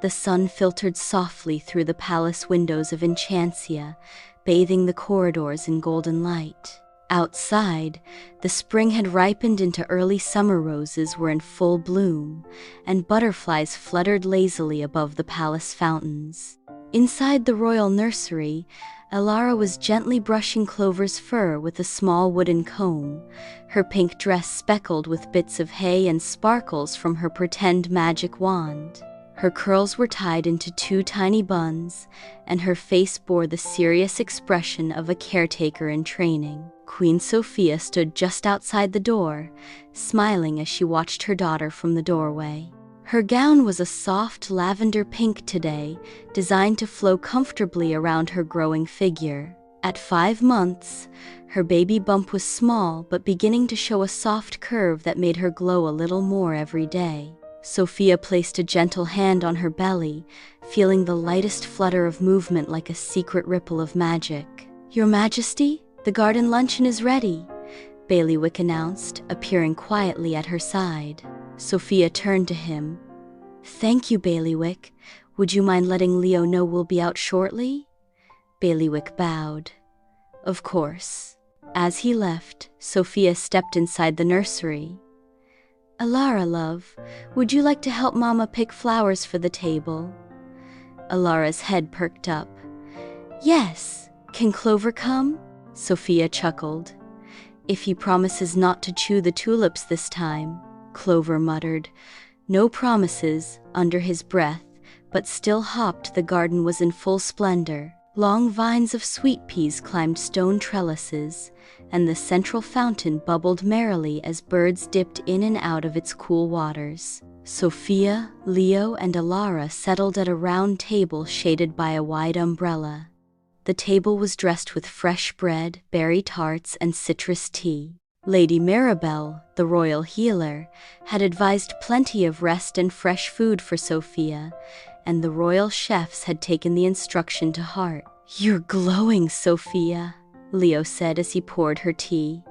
The sun filtered softly through the palace windows of Enchantia, bathing the corridors in golden light. Outside, the spring had ripened into early summer. Roses were in full bloom, and butterflies fluttered lazily above the palace fountains. Inside the royal nursery, Elara was gently brushing Clover's fur with a small wooden comb, her pink dress speckled with bits of hay and sparkles from her pretend magic wand. Her curls were tied into 2 tiny buns, and her face bore the serious expression of a caretaker in training. Queen Sofia stood just outside the door, smiling as she watched her daughter from the doorway. Her gown was a soft lavender pink today, designed to flow comfortably around her growing figure. At 5 months, her baby bump was small but beginning to show a soft curve that made her glow a little more every day. Sofia placed a gentle hand on her belly, feeling the lightest flutter of movement like a secret ripple of magic. "Your Majesty, the garden luncheon is ready," Bailiwick announced, appearing quietly at her side. Sofia turned to him. "Thank you, Bailiwick. Would you mind letting Leo know we'll be out shortly?" Bailiwick bowed. "Of course." As he left, Sofia stepped inside the nursery. "Elara, love, would you like to help Mama pick flowers for the table?" Elara's head perked up. "Yes. Can Clover come?" Sofia chuckled. "If he promises not to chew the tulips this time," Clover muttered. "No promises," under his breath, but still hopped. The garden was in full splendor. Long vines of sweet peas climbed stone trellises, and the central fountain bubbled merrily as birds dipped in and out of its cool waters. Sofia, Leo, and Elara settled at a round table shaded by a wide umbrella. The table was dressed with fresh bread, berry tarts, and citrus tea. Lady Mirabelle, the royal healer, had advised plenty of rest and fresh food for Sofia, and the royal chefs had taken the instruction to heart. "You're glowing, Sofia," Leo said as he poured her tea.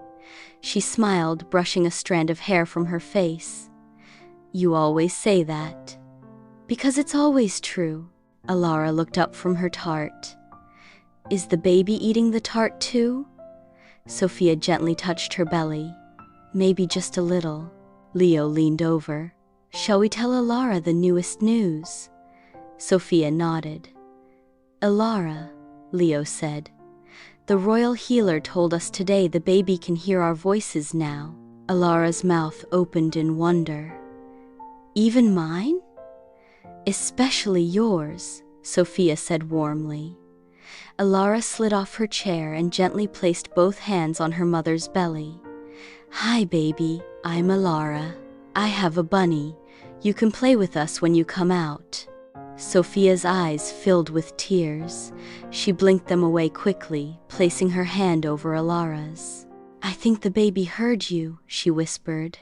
She smiled, brushing a strand of hair from her face. "You always say that." "Because it's always true." Elara looked up from her tart. "Is the baby eating the tart too?" Sofia gently touched her belly. "Maybe just a little." Leo leaned over. "Shall we tell Elara the newest news?" Sofia nodded. "Elara," Leo said, "the royal healer told us today the baby can hear our voices now." Elara's mouth opened in wonder. "Even mine?" "Especially yours," Sofia said warmly. Elara slid off her chair and gently placed both hands on her mother's belly. "Hi, baby, I'm Elara. I have a bunny. You can play with us when you come out." Sofia's eyes filled with tears. She blinked them away quickly, placing her hand over Elara's. "I think the baby heard you," she whispered.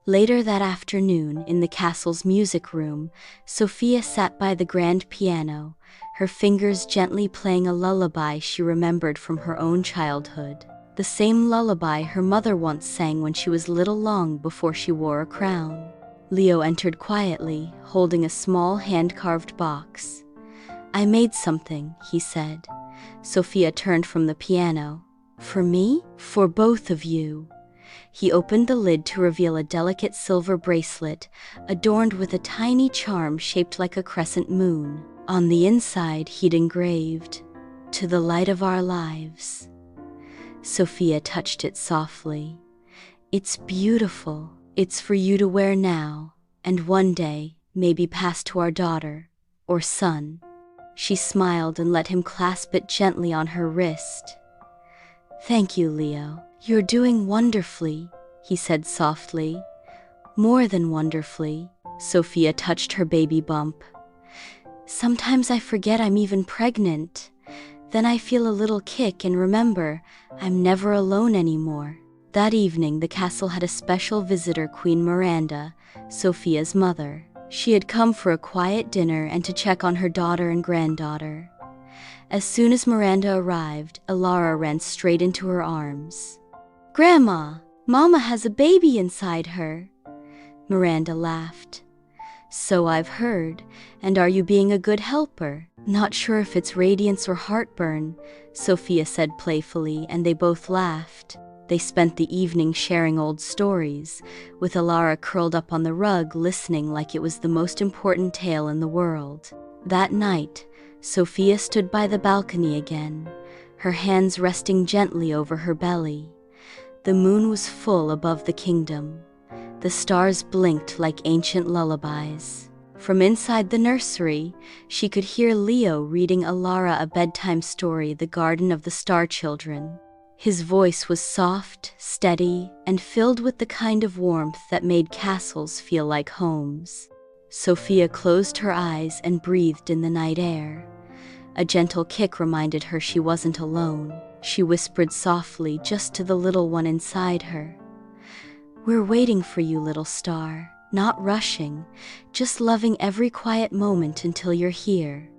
Later that afternoon, in the castle's music room, Sofia sat by the grand piano, her fingers gently playing a lullaby she remembered from her own childhood. The same lullaby her mother once sang when she was little, long before she wore a crown. Leo entered quietly, holding a small hand-carved box. "I made something," he said. Sofia turned from the piano. "For me?" "For both of you." He opened the lid to reveal a delicate silver bracelet, adorned with a tiny charm shaped like a crescent moon. On the inside he'd engraved, "To the light of our lives." Sofia touched it softly. "It's beautiful. It's for you to wear now, and one day, maybe pass to our daughter, or son." She smiled and let him clasp it gently on her wrist. "Thank you, Leo. You're doing wonderfully," he said softly. "More than wonderfully." Sofia touched her baby bump. "Sometimes I forget I'm even pregnant. Then I feel a little kick and remember I'm never alone anymore." That evening the castle had a special visitor, Queen Miranda, Sofia's mother. She had come for a quiet dinner and to check on her daughter and granddaughter. As soon as Miranda arrived, Elara ran straight into her arms. "Grandma, Mama has a baby inside her." Miranda laughed. So I've heard. And are you being a good helper? Not sure if it's radiance or heartburn, Sofia said playfully, and they both laughed. They spent the evening sharing old stories, with Elara curled up on the rug listening like it was the most important tale in the world. That night, Sofia stood by the balcony again, her hands resting gently over her belly. The moon was full above the kingdom. The stars blinked like ancient lullabies. From inside the nursery, she could hear Leo reading Elara a bedtime story, The Garden of the Star Children. His voice was soft, steady, and filled with the kind of warmth that made castles feel like homes. Sofia closed her eyes and breathed in the night air. A gentle kick reminded her she wasn't alone. She whispered softly just to the little one inside her. "We're waiting for you, little star. Not rushing, just loving every quiet moment until you're here."